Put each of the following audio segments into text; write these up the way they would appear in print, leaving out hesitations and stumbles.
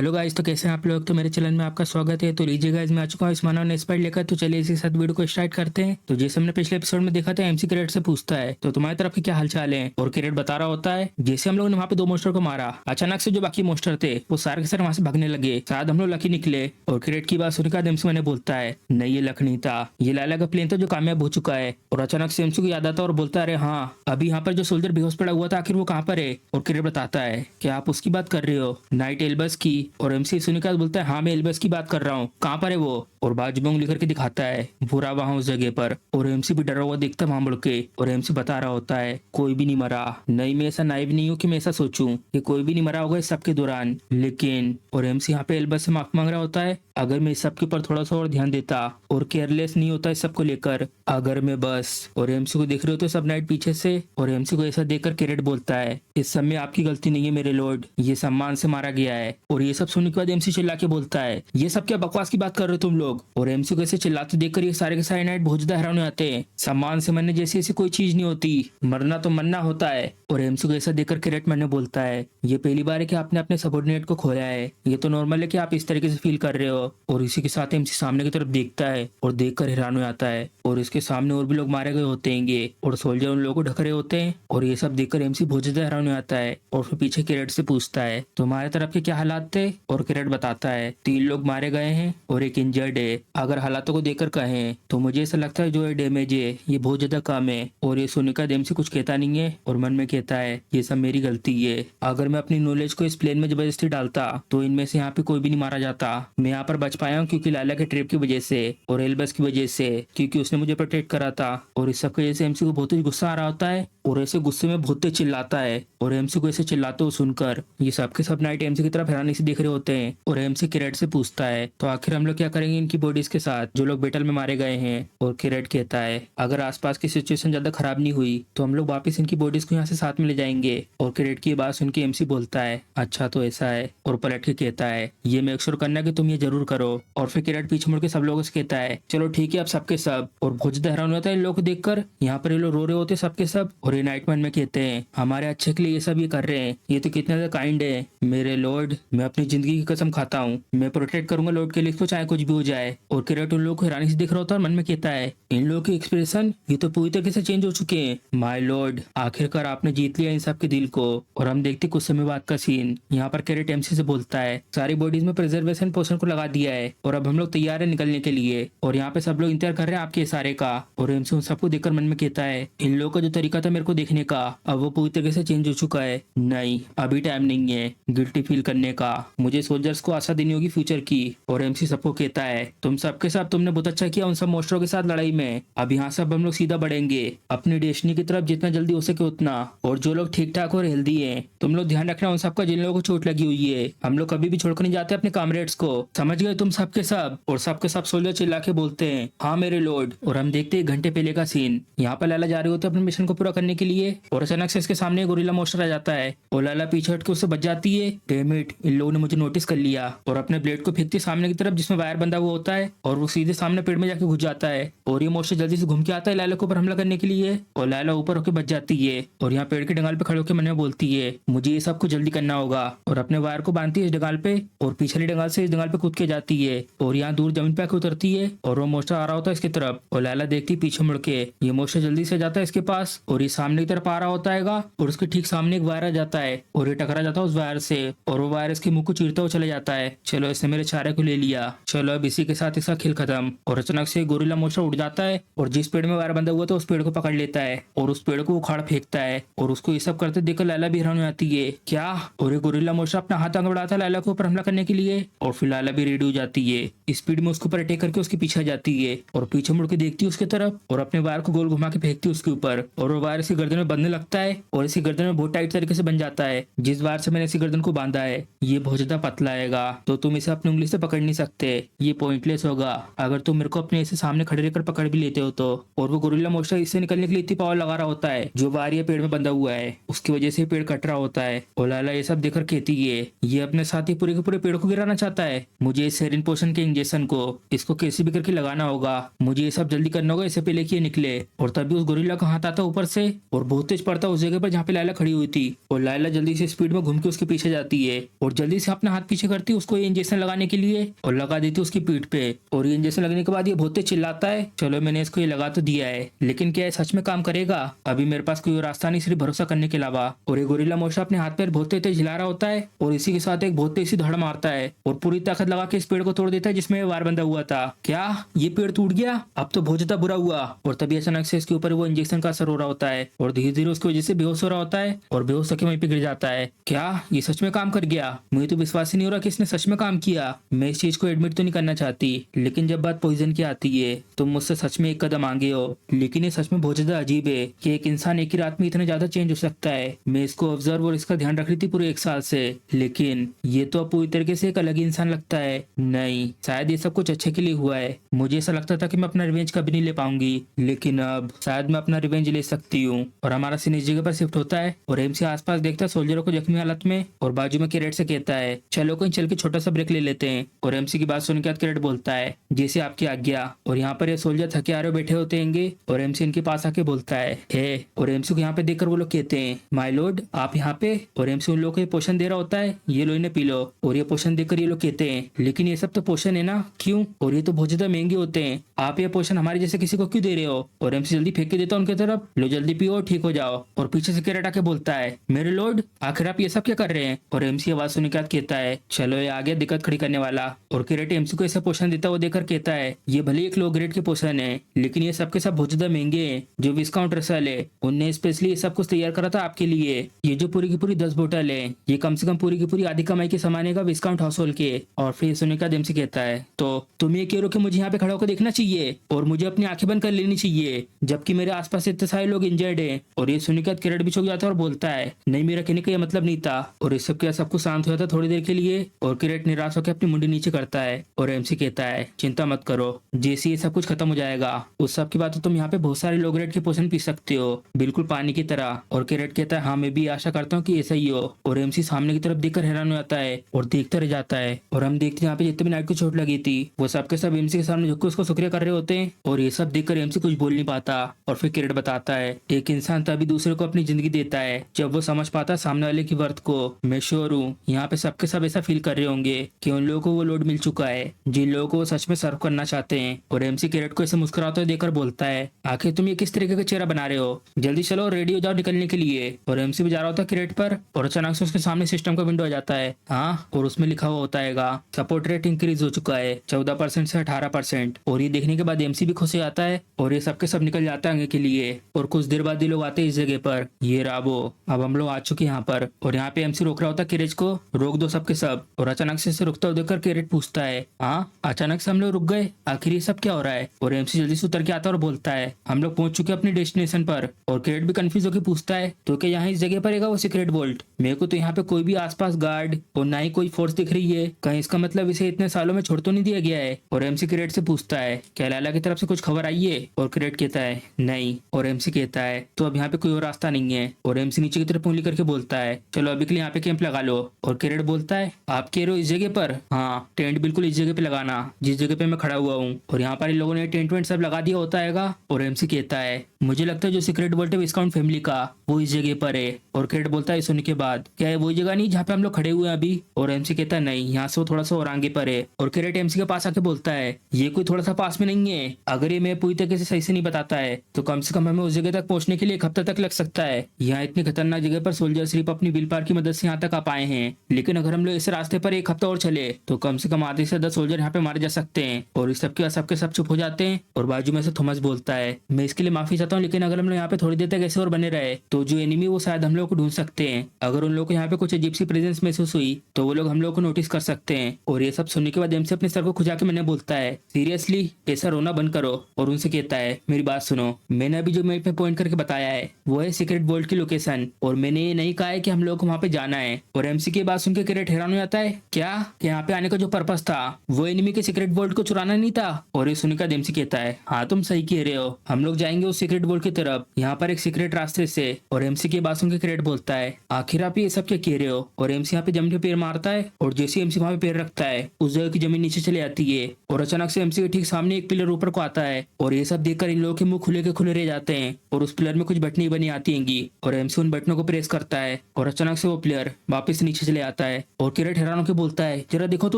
Hello guys, तो कैसे हैं आप लोग। तो मेरे चैनल में आपका स्वागत है। तो लीजिए गाइस, मैं आ चुका हूँ इस मानव ने एक्सपर्ट लेकर। तो चलिए इसी के साथ वीडियो को स्टार्ट करते हैं। तो जैसे हमने पिछले एपिसोड में देखा था, एमसी कैरेट से पूछता है तो तुम्हारी तरफ के क्या हालचाल है, और कैरेट बता रहा होता है जैसे हम लोगों ने वहाँ पे 2 मोस्टर को मारा, अचानक से जो बाकी मोस्टर थे वो सारे के सारे वहाँ से भागने लगे। शायद हम लोग लकी निकले। और कैरेट की बात सुनकर एमसी मैंने बोलता है नहीं, ये लक नहीं था, ये लाला का प्लेन था जो कामयाब हो चुका है। और अचानक से एमसी को याद आता है और बोलता है अरे हाँ, अभी यहाँ पर जो सोल्जर बेहोश पड़ा हुआ था आखिर वो कहाँ पर है। और कैरेट बताता है कि आप उसकी बात कर रहे हो, नाइट एल्बस की। और एमसी सुनिका बोलता है हाँ, मैं एल्बस की बात कर रहा हूँ, कहाँ पर है वो। और बाजू में उंगली करके दिखाता है पूरा वहां उस जगह पर। और एमसी भी डरा हुआ देखता वहां मुड़ के। और एमसी बता रहा होता है कोई भी नहीं मरा। नहीं, मैं ऐसा नाइव नहीं हूँ कि मैं ऐसा सोचूं कि कोई भी नहीं मरा होगा इस सब के दौरान, लेकिन। और एमसी यहाँ पे एल्बस से माफी मांग रहा होता है, अगर मैं इस सब के ऊपर थोड़ा सा और ध्यान देता और केयरलेस नहीं होता इस सब को लेकर, अगर मैं बस। और एमसी को देख रहे हो तो सब नाइट पीछे से। और एमसी को ऐसा देखकर कैरेट बोलता है इस सब में आपकी गलती नहीं है मेरे लॉर्ड, ये सम्मान से मारा गया है। और ये सब सुनने के बाद एमसी चिल्ला के बोलता है ये सब क्या बकवास की बात कर रहे हो तुम लोग। और एमसी को ऐसे चिल्लाते देखकर ये सारे के सारे नाइट बहुत ज्यादा हैरान हो जाते हैं। सम्मान से मरने जैसी ऐसी कोई चीज नहीं होती, मरना तो मरना होता है। और एमसी को ऐसा देखकर कैरेट मैंने बोलता है ये पहली बार है कि आपने अपने सबॉर्डिनेट को खोया है, ये तो नॉर्मल है कि आप इस तरीके से फील कर रहे हो। और इसी के साथ एमसी सामने की तरफ देखता है और देखकर हैरान हो जाता है। और इसके सामने और भी लोग मारे गए होते हैं और सोल्जर उन लोगों को ढक रहे होते हैं। और ये सब देखकर एमसी बहुत ज्यादा हैरान हो जाता है। और फिर पीछे कैरेट से पूछता है तुम्हारे तरफ के क्या हालात थे। और कैरेट बताता है 3 लोग मारे गए हैं और एक इंजर्ड है। अगर हालातों को देखकर कहें तो मुझे ऐसा लगता है जो ये डैमेज है ये बहुत ज्यादा कम है। और ये सुनने का एमसी कुछ कहता नहीं है और मन में कहता है ये सब मेरी गलती है, अगर मैं अपनी नॉलेज को इस प्लेन में जबरदस्ती डालता तो इनमें से यहाँ पे कोई भी नहीं मारा जाता। मैं यहाँ पर बच पाया हूँ क्योंकि लाला के ट्रिप की वजह से और एल्बस की वजह से, क्योंकि उसने मुझे प्रोटेक्ट करा था। और इस सब की वजह से एमसी को बहुत ही गुस्सा आ रहा होता है और ऐसे गुस्से में बहुत तेज चिल्लाता है। और एमसी को ऐसे चिल्लाते हुए सुनकर ये सब के सब नाइट एमसी की तरफ हैरानी से देख रहे होते हैं। और एमसी कैरेट से पूछता है तो आखिर हम लोग क्या करेंगे इनकी बॉडीज के साथ जो लोग बैटल में मारे गए हैं। और कैरेट कहता है अगर आसपास की सिचुएशन ज्यादा खराब नहीं हुई तो हम लोग वापस इनकी बॉडीज को यहाँ से साथ में ले जाएंगे। और कैरेट की बात सुन के एमसी बोलता है अच्छा तो ऐसा है। और पलट के कहता है ये मेक श्योर करना कि तुम ये जरूर करो। और फिर कैरेट पीछे मुड़ के सब लोगों से कहता है चलो ठीक है अब सबके सब। और बहुत ज्यादा हैरान होता है इन लोगों को देखकर, यहाँ पर ये लोग रो रहे होते सबके सब। और ये नाइटमैन में कहते हैं हमारे अच्छे के लिए ये सब ये कर रहे हैं, ये तो कितने ज्यादा काइंड है मेरे लॉर्ड, मैं अपनी जिंदगी की कसम खाता हूँ, मैं प्रोटेक्ट करूंगा लॉर्ड के लिए इसको चाहे कुछ भी हो जाए। और कैरेट उन लोगों को हैरानी से दिख रहा होता है और मन में कहता है इन लोगों के एक्सप्रेशन ये तो पूरी तरीके से चेंज हो चुके हैं। माय लॉर्ड, आखिरकार आपने जीत लिया इन सब के दिल को। और हम देखते कुछ समय बाद का सीन, यहाँ पर कैरेट एमसी से बोलता है सारी बॉडीज में प्रिजर्वेशन पोशन को लगा दिया है और अब हम लोग तैयार है निकलने के लिए। और यहाँ पे सब लोग इंतजार कर रहे हैं आपके इशारे का। और एमसी उन सबको देखकर मन में कहता है इन लोगों का जो तरीका था मेरे को देखने का अब वो पूरी तरीके से चेंज हो चुका है। नहीं, अभी टाइम नहीं है गिल्टी फील करने का, मुझे सोल्जर्स को आशा देनी होगी फ्यूचर की। और एमसी सबको कहता है तुम सबके साथ तुमने बहुत अच्छा किया उन सब मोस्टरों के साथ लड़ाई में, अब यहाँ से अब हम लोग सीधा बढ़ेंगे अपनी डेस्टिनी की तरफ जितना जल्दी हो सके उतना। और जो लोग ठीक ठाक और हेल्दी हैं तुम लोग ध्यान रखना उन सबका जिन लोगों को चोट लगी हुई है, हम लोग कभी भी छोड़कर नहीं जाते अपने कामरेड्स को, समझ गए तुम सबके सब। और सबके सब सोल्जर चिल्ला के बोलते हैं हाँ मेरे लॉर्ड। और हम देखते हैं 1 घंटे पहले का सीन, यहाँ पर लाला जा रहे होते अपने मिशन को पूरा करने के लिए। और अचानक से इसके सामने गोरिल्ला मोस्टर आ जाता है और लाला पीछे हट के उससे बच जाती है। डैम इट, इन लोगों ने मुझे नोटिस कर लिया। और अपने ब्लेड को फेंकती सामने की तरफ जिसमें वायर बंधा हुआ होता है और वो सीधे सामने पेड़ में जाके घुस जाता है। और ये मोस्टर जल्दी से घूम के आता है लाला के ऊपर हमला करने के लिए। और लाला ऊपर होकर बच जाती है और यहाँ पेड़ के डंगाल पे खड़े होकर मैंने बोलती है मुझे ये सब कुछ जल्दी करना होगा। और अपने वायर को बांधती है इस डंगाल पे और पिछली डंगाल से इस डंगाल पे कूद के जाती है। और यहाँ दूर जमीन पे आके उतरती है और वो मोस्टर आ रहा होता है इसकी तरफ। और लाला देखती पीछे मुड़ के, ये मोस्टर जल्दी से जाता है इसके पास और ये सामने की तरफ आ रहा होता है और उसके ठीक सामने एक वायर आ जाता है और ये टकरा जाता है उस वायर से और वो वायर इसके मुंह को चीरता हुआ चले जाता है। चलो इसने मेरे चारे को ले लिया, चलो अब इसी के साथ इसका खेल खत्म। और अचानक से गोरिल्ला मोस्टर उड़ जाता है और जिस पेड़ में वायर बंधा हुआ था उस पेड़ को पकड़ लेता है और उस पेड़ को उखाड़ फेंकता है। और उसको ये सब करते देखकर लाला भी हैरान हो जाती है क्या। और ये गोरिल्ला मोस्टर अपना हाथ आगे बढ़ाता है लाला के ऊपर हमला करने के लिए और फिर लाला भी रेडी हो जाती है, स्पीड में उसके ऊपर अटैक करके उसके पीछे जाती है और पीछे मुड़ के देखती है उसके तरफ और अपने वायर को गोल घुमा के फेंकती है उसके ऊपर। और वो वायर इसकी गर्दन में बंधने लगता है और इसी गर्दन में बहुत टाइट तरीके से बन जाता है। जिस वायर से मैंने इसी गर्दन को बांधा है ये बहुत ज्यादा पतला आएगा तो तुम इसे अपनी उंगली से पकड़ नहीं सकते, ये पॉइंटलेस होगा अगर तुम मेरे को अपने ऐसे सामने खड़े रहकर पकड़ भी लेते हो तो। और वो गोरिल्ला मोस्टर इससे निकलने के लिए इतनी पावर लगा रहा होता है जो वारियर पेड़ में बंधा हुआ है, उसकी वजह से पेड़ कट रहा होता है। और लाला ये सब देखकर कहती है ये अपने साथ ही पूरे के पूरे पेड़ को गिराना चाहता है। मुझे इस सेरिन पोशन के इंजेक्शन को इसको कैसे भी करके लगाना होगा, मुझे ये सब जल्दी करना होगा इससे पहले कि ये निकले। और तभी उस गोरिल्ला का हाथ आता ऊपर से और बहुत तेज पड़ता उस जगह पर जहाँ पे लाला खड़ी हुई थी। और लाला जल्दी से स्पीड में घूम के उसके पीछे जाती है और जल्दी से अपना हाथ पीछे करती है उसको ये इंजेक्शन लगाने के लिए और लगा देती उसकी पीठ पे। और ये इंजेक्शन लगने के बाद ये बहुत तेज चिल्लाता है चलो मैंने इसको ये लगा तो दिया है, लेकिन क्या ये सच में काम करेगा? अभी मेरे पास कोई और रास्ता नहीं सिर्फ भरोसा करने के अलावा। और ये गोरिल्ला मोस्टर अपने हाथ पैर बहुत तेज हिला रहा होता है और इसी के साथ एक बहुत तेज सी धड़ मारता है और पूरी ताकत लगा के इस पेड़ को तोड़ देता है जिसमें वार बंधा हुआ था। क्या ये पेड़ टूट गया? अब तो बहुत ज्यादा बुरा हुआ। और तभी अचानक से इसके ऊपर वो इंजेक्शन का असर हो रहा होता है और धीरे धीरे उसकी वजह से बेहोश हो रहा होता है और बेहोश होकर वहीं पे गिर जाता है। क्या ये सच में काम कर गया? मुझे तो विश्वास ही नहीं हो रहा कि इसने सच में काम किया। मैं इस चीज को एडमिट तो नहीं करना चाहती, लेकिन जब बात पॉइजन की आती है तो मुझसे सच में एक कदम आगे हो। लेकिन ये सच में बहुत ज्यादा अजीब है कि एक इंसान एक ही रात में इतना ज्यादा चेंज हो सकता है। मैं इसको ऑब्जर्व और इसका ध्यान रख रही थी पूरे 1 साल से, लेकिन ये तो अब पूरी तरीके से एक अलग ही इंसान लगता है। नहीं, शायद ये सब कुछ अच्छे के लिए हुआ है। मुझे ऐसा लगता था कि मैं अपना रिवेंज कभी नहीं ले पाऊंगी, लेकिन अब शायद मैं अपना रिवेंज ले सकती हूँ। और हमारा सीन इस जगह पर शिफ्ट होता है और एमसी आसपास देखता है सोल्जरों को जख्मी हालत में और बाजू में कैरेट से कहता है चलो कहीं चल के छोटा सा ब्रेक ले लेते हैं। और एमसी की बात सुनकर कैरेट बोलता है जैसे आपकी आज्ञा। और यहाँ पर ये सोल्जर थके हारे बैठे होते हैंगे और एमसी इनके पास आके बोलता है और एमसी को यहाँ पे देखकर वो लोग कहते हैं माय लॉर्ड आप यहाँ पे। और एमसी उन लोगों को ये पोशन दे रहा होता है ये लो इन्हें पी लो। और ये पोशन देकर ये लोग कहते हैं लेकिन ये सब तो पोशन है ना, क्यों? और ये तो बहुत ज्यादा महंगे होते हैं, आप ये पोशन हमारे जैसे किसी को क्यों दे रहे हो? और एमसी जल्दी फेंक के देता है उनकी तरफ, लो जल्दी पियो ठीक हो जाओ। और पीछे से कैरेट आके बोलता है मेरे लॉर्ड आखिर आप ये सब क्या कर रहे हैं? और एमसी आवाज सुनने के बाद कहता है चलो ये आ गया दिक्कत खड़ी करने वाला। और कैरेट एमसी को ऐसा पोशन देता हुआ देखकर कहता है ये भले एक लो ग्रेड के पोशन है, लेकिन ये सबके सब बहुत ज्यादा महंगे हैं। जो विस्काउंट रसल है उनने स्पेशली ये सब कुछ तैयार करा था आपके लिए। ये जो पूरी की पूरी 10 बोतल है ये कम से कम पूरी की पूरी आधी कमाई के समाने का विस्काउंट हाउस होल्ड के। और फिर सुनने का एमसी कहता है तो तुम ये कह रहे हो कि मुझे यहाँ पे खड़ा होकर देखना चाहिए और मुझे अपनी आंखें बंद कर लेनी चाहिए जबकि मेरे आसपास इतने सारे लोग इंजर्ड हैं? और ये सुनने के बाद कैरेट भी चौंक जाता है और बोलता है नहीं मेरा कहने का ये मतलब नहीं था। और इस सब के सब कुछ शांत हो जाता थोड़ी देर के लिए और कैरेट निराश होकर अपनी मुंडी नीचे करता है और एमसी कहता है चिंता मत करो जैसे ये सब कुछ खत्म हो जाएगा उस सब की बात तुम यहाँ पे बहुत सारे लो ग्रेड के पोषण पी सकते हो बिल्कुल पानी की तरह। और कैरेट कहता है हाँ मैं भी आशा करता हूँ कि ऐसा ही हो। और एमसी सामने की तरफ देखकर हैरान हो जाता है और देखता रह जाता है। और हम देखते हैं यहाँ पे जितने भी नाइट को चोट लगी थी वो सबके सब एमसी के सामने झुक के उसको शुक्रिया कर रहे होते हैं। और ये सब देखकर एमसी कुछ बोल नहीं पाता। और फिर कैरेट बताता है एक इंसान तभी दूसरे को अपनी जिंदगी देता है जब वो समझ पाता है सामने वाले की वर्थ को। मैं श्योर हूँ यहाँ पे सबके सब ऐसा फील कर रहे होंगे कि उन लोगों को वो लोड मिल चुका है जिन लोगों को वो सच में सर्व करना चाहते हैं। और एमसी कैरेट को ऐसे मुस्कुराते हुए देखकर बोलता है आखिर तुम ये किस तरीके का चेहरा बना रहे हो, जल्दी चलो रेडी हो जाओ निकलने के लिए। और एमसी भी जा रहा होता है कैरेट पर और अचानक से उसके सामने सिस्टम का विंडो आ जाता है हाँ और उसमें लिखा हुआ होता है सपोर्ट रेट इंक्रीज हो चुका है 14% से 18%। और ये देखने के बाद एमसी भी खुश हो जाता है और ये सबके सब निकल जाता है आगे के लिए। और कुछ देर बाद ये लोग आते हैं इस जगह पर, ये राबो अब हम लोग आ चुके हैं यहाँ पर। और यहाँ पे एमसी रोक रहा होता है कैरेट को, रोक दो सबके सब। और अचानक से इसे रुकता हुआ देखकर कैरेट पूछता है हाँ अचानक से हम लोग रुक गए, आखिर ये सब क्या हो रहा है? और एमसी जल्दी से उतर के आता है और बोलता है हम लोग पहुंच चुके अपने डेस्टिनेशन पर। और कैरेट भी कंफ्यूज होकर पूछता है तो क्या यहाँ इस जगह पर रहेगा वो सीक्रेट वोल्ट? मेरे को तो यहाँ पे कोई भी आसपास गार्ड और ना ही कोई फोर्स दिख रही है, कहीं इसका मतलब इसे इतने सालों में छोड़ तो नहीं दिया गया है? और एमसी कैरेट से पूछता है क्या लाला की तरफ से कुछ खबर आई है? और कैरेट कहता है नहीं। और एमसी कहता है तो अब यहाँ पे कोई और रास्ता नहीं है। और एमसी नीचे की तरफ उंगली करके बोलता है चलो अभी के लिए यहाँ पे कैंप लगा लो। और कैरेट बोलता है आप कह रहे हो इस जगह पर? हाँ टेंट बिल्कुल इस जगह पे लगाना जिस जगह पे मैं खड़ा हुआ हूँ। और यहाँ पर इन लोगों ने टेंट वेंट सब लगा दिया होता है। और एमसी कहता है मुझे लगता है जो सीक्रेट वोल्ट है विस्काउंट फैमिली का वो इस जगह पर है। और कैरेट बोलता है सुनने के बाद क्या है वही जगह नहीं जहाँ पे हम लोग खड़े हुए हैं अभी? और एमसी कहता है नहीं यहाँ से वो थोड़ा सा और आगे पर है। और कैरेट एमसी के पास आके बोलता है ये कोई थोड़ा सा पास में नहीं है, अगर ये मैं पूरी तरीके से सही से नहीं बताता है तो कम से कम हमें उस जगह तक पहुंचने के लिए 1 हफ्ता तक लग सकता है। यहाँ इतनी खतरनाक जगह पर सोल्जर सिर्फ अपनी विल पावर की मदद से यहाँ तक आ पाए हैं, लेकिन अगर हम लोग इस रास्ते पर 1 हफ्ता और चले तो कम से कम आधे से 10 सोल्जर यहाँ पे मारे जा सकते हैं। और इस सबके सबके सब चुप हो जाते हैं। और बाजू में से थॉमस बोलता है मैं इसके लिए माफी चाहता हूँ, लेकिन अगर हम लोग यहाँ पे थोड़ी देर तक ऐसे और बने रहे तो जो एनिमी वो शायद हम लोग को ढूंढ सकते हैं। अगर उन लोगों को यहाँ पे कुछ अजीब सी प्रेजेंस महसूस हुई तो वो लोग हम लोग को नोटिस कर सकते हैं। और ये सब सुनने के बाद एमसी अपने सर को खुजा के मैंने बोलता है सीरियसली ऐसा रोना बंद करो। और उनसे कहता है मेरी बात सुनो, मैंने अभी जो मैप पे पॉइंट करके बताया है वो है सीक्रेट वोल्ट की लोकेशन और मैंने ये नहीं कहा है कि हम लोग को वहाँ पे जाना है। और एमसी की बात सुनकर कैरेट हैरान हो जाता है क्या यहाँ पे आने का जो पर्पस था वो एनिमी आदमी के सीक्रेट वोल्ट को चुराना नहीं था। और ये सुनकर डेम्सी कहता है हाँ तुम सही कह रहे हो, हम लोग जाएंगे उस सीक्रेट वोल्ट की तरफ, यहाँ पर एक सीक्रेट रास्ते से। और एमसी की बात सुनकर क्रेड बोलता है आखिर आप ये सब क्या कह रहे हो। और एमसी यहाँ पे जमीन पे पैर मारता है और जैसे एमसी वहाँ पे पैर रखता है उस जगह की जमीन नीचे चली आती है और अचानक से एमसी के ठीक सामने एक पिलर ऊपर को आता है। और ये सब देखकर इन लोगों के मुंह खुले के खुले रह जाते हैं और उस पिलर में कुछ बटनें बनी आती हैंगी और एमसी उन बटनों को प्रेस करता है और अचानक से वो प्लेयर वापस नीचे चले आता है। और किरेट हैरान होकर बोलता है जरा देखो तो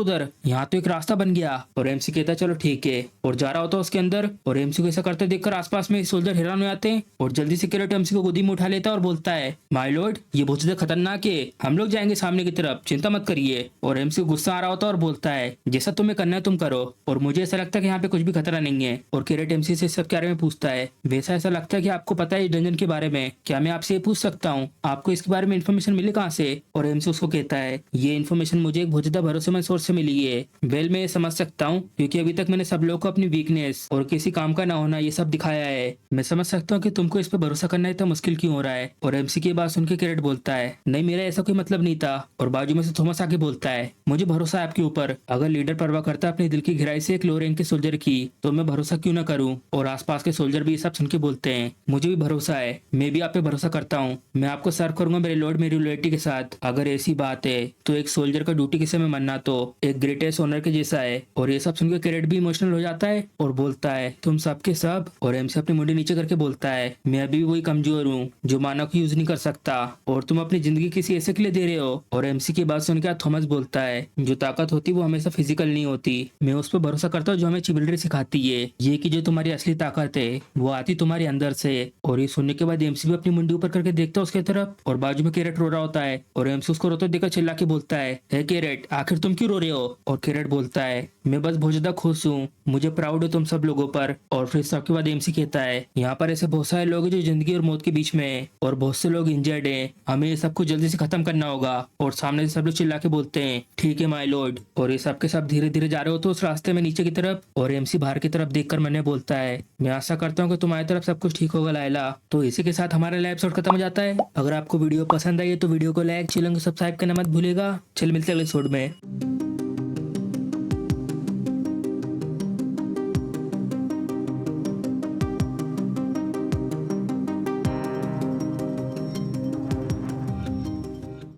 उधर, यहाँ तो एक रास्ता बन गया। और एमसी कहता है चलो ठीक है और जा रहा होता है उसके अंदर। और एमसी को ऐसा करते देखकर आसपास में सोल्जर हैरान हो जाते हैं और जल्दी से किरेट एमसी को गोदी में उठा लेता है और बोलता है माय लॉर्ड ये बहुत ज्यादा खतरनाक है, हम लोग जाएंगे सामने की तरफ, चिंता मत करिए। और एमसी को गुस्सा आ रहा होता है और बोलता है जैसा तुम्हें करना है तुम करो, और मुझे ऐसा लगता है कि यहाँ पे कुछ भी खतरा नहीं है। और किरेट एमसी से सब के बारे में पूछता है वैसा ऐसा लगता है कि आपको पता है इस डंजन के बारे में, क्या मैं आपसे पूछ सकता हूँ आपको इसके बारे में इन्फॉर्मेशन मिली कहाँ से। और एमसी उसको कहता है ये इन्फॉर्मेशन मुझे एक बहुत ज्यादा भरोसेमंद सोर्स से मिली है। वेल मैं ये समझ सकता हूँ क्योंकि अभी तक मैंने सब लोगों को अपनी वीकनेस और किसी काम का ना होना ये सब दिखाया है, मैं समझ सकता हूँ कि तुमको इस पर भरोसा करना इतना मुश्किल क्यों हो रहा है। और एमसी की बात सुनकर किरेट बोलता है नहीं मेरा ऐसा कोई मतलब नहीं था। और बाजू में से थॉमस आके बोलता है मुझे भरोसा है आपके ऊपर, अगर लीडर परवाह करता अपने दिल की गहराई से एक लो रैंक के सोल्जर की तो मैं भरोसा क्यों ना करूं। और आसपास के सोल्जर भी ये सब सुन के बोलते हैं मुझे भी भरोसा है, मैं भी आप पे भरोसा करता हूँ, मैं आपको सर्व करूंगा मेरे लॉर्ड मेरी लॉयल्टी के साथ। अगर ऐसी बात है तो एक सोल्जर का ड्यूटी किसे में मनना तो एक ग्रेटेस्ट ऑनर के जैसा है। और ये सब सुनकर किरेट भी इमोशनल हो जाता है और बोलता है तुम सबके सब। और एमसी अपनी मुंडी नीचे करके बोलता है मैं अभी भी वही कमजोर हूँ जो मानव को यूज नहीं कर सकता और तुम अपनी जिंदगी किसी ऐसे के लिए दे रहे हो। और एमसी की बात सुनकर थॉमस बोलता है जो ताकत होती वो हमेशा फिजिकल नहीं होती, मैं उस पर भरोसा करता हूँ जो हमें चिविलरी सिखाती है, ये कि जो तुम्हारी असली ताकत है वो आती तुम्हारे अंदर से। और ये सुनने के बाद एमसी भी अपनी मुंडी ऊपर करके देखता है उसके तरफ और बाजू में कैरेट रो रहा होता है और एमसी उसको रोते देखकर चिल्ला के बोलता है कैरेट आखिर तुम क्यों रो रहे हो। और कैरेट बोलता है मैं बस बहुत ज्यादा खुश हूँ, मुझे प्राउड है तुम सब लोगों पर। और फिर सबके बाद एमसी कहता है यहाँ पर ऐसे बहुत सारे लोग हैं जो जिंदगी और मौत के बीच में है और बहुत से लोग इंजर्ड हैं, हमें ये सब कुछ जल्दी से खत्म करना होगा। और सामने से सब लोग चिल्ला के बोलते हैं ठीक है माय लॉर्ड। और ये सब के सब धीरे धीरे जा रहे हो तो उस रास्ते में नीचे की तरफ। और एमसी बाहर की तरफ देखकर मैंने बोलता है मैं आशा करता हूँ कि तुम्हारी तरफ सब कुछ ठीक होगा लायला। तो इसी के साथ हमारा लाइव एपिसोड खत्म हो जाता है। अगर आपको वीडियो पसंद आई है तो वीडियो को लाइक चैनल को सब्सक्राइब करना मत भूलेगा। चल मिलते हैं अगले एपिसोड में।